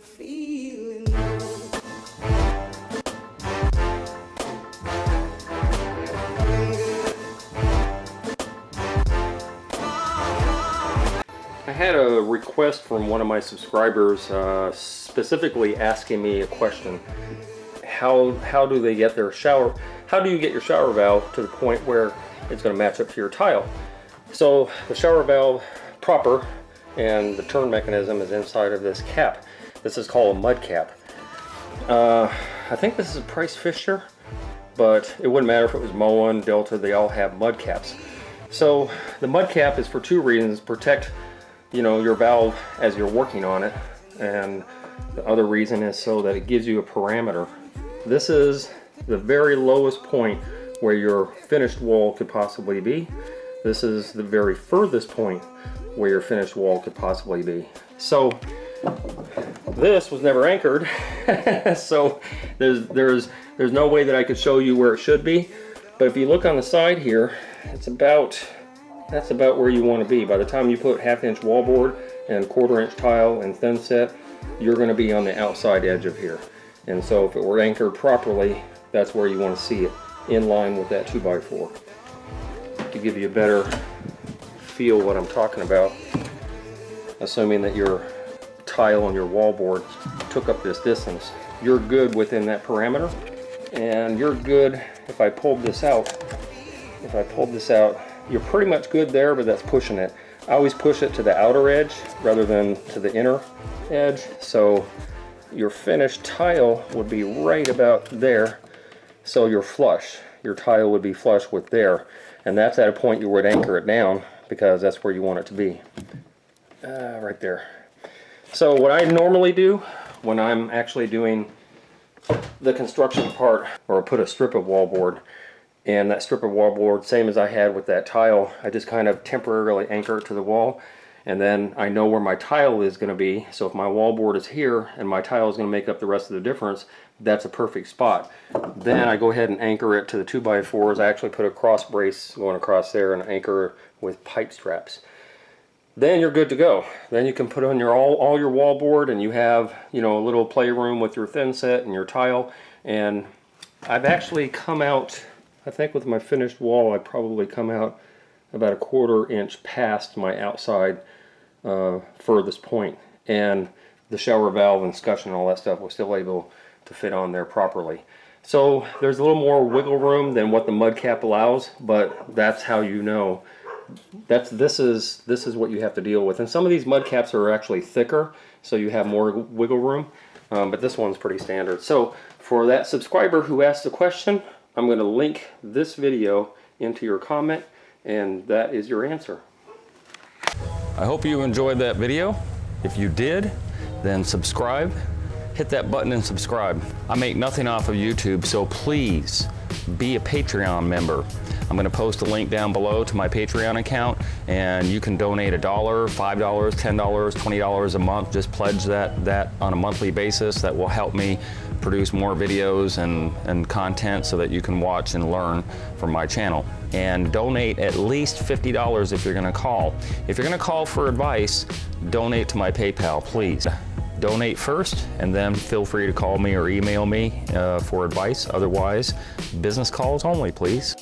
feeling good. I had a request from one of my subscribers specifically asking me a question. How do they get their shower? How do you get your shower valve to the point where it's going to match up to your tile? So the shower valve proper and the turn mechanism is inside of this cap. This is called a mud cap. I think this is a Price Fisher, but it wouldn't matter if it was Moen, Delta, they all have mud caps. So the mud cap is for two reasons: protect, your valve as you're working on it, and the other reason is so that it gives you a parameter. This is the very lowest point where your finished wall could possibly be. This is the very furthest point where your finished wall could possibly be. So this was never anchored, so there's no way that I could show you where it should be. But if you look on the side here, that's about where you want to be. By the time you put 1/2 inch wallboard and 1/4 inch tile and thin set, you're going to be on the outside edge of here. And so if it were anchored properly, that's where you want to see it, in line with that 2x4. To give you a better feel what I'm talking about, assuming that your tile on your wallboard took up this distance, you're good within that parameter, and you're good. If I pulled this out, you're pretty much good there, but that's pushing it. I always push it to the outer edge rather than to the inner edge, so your finished tile would be right about there, so you're flush. Your tile would be flush with there, and that's at a point you would anchor it down, because that's where you want it to be. Right there. So what I normally do when I'm actually doing the construction part, or put a strip of wallboard, and that strip of wallboard, same as I had with that tile, I just kind of temporarily anchor it to the wall, and then I know where my tile is going to be. So if my wallboard is here and my tile is going to make up the rest of the difference, that's a perfect spot. Then I go ahead and anchor it to the 2x4s. I actually put a cross brace going across there and anchor with pipe straps. Then you're good to go. Then you can put on all your wallboard, and you have a little playroom with your thin set and your tile. And I've actually come out, I think with my finished wall, I probably come out about 1/4 inch past my outside furthest point, and the shower valve and scutcheon and all that stuff was still able to fit on there properly. So there's a little more wiggle room than what the mud cap allows, but that's how this is what you have to deal with. And some of these mud caps are actually thicker, so you have more wiggle room, but this one's pretty standard. So for that subscriber who asked the question, I'm going to link this video into your comment, and that is your answer. I hope you enjoyed that video. If you did, then subscribe. Hit that button and subscribe. I make nothing off of YouTube, so please be a Patreon member. I'm going to post a link down below to my Patreon account, and you can donate $1, $5, $10, $20 a month. Just pledge that on a monthly basis. That will help me produce more videos and content so that you can watch and learn from my channel. And donate at least $50 if you're going to call. If you're going to call for advice, donate to my PayPal, please. Donate first, and then feel free to call me or email me for advice. Otherwise, business calls only, please.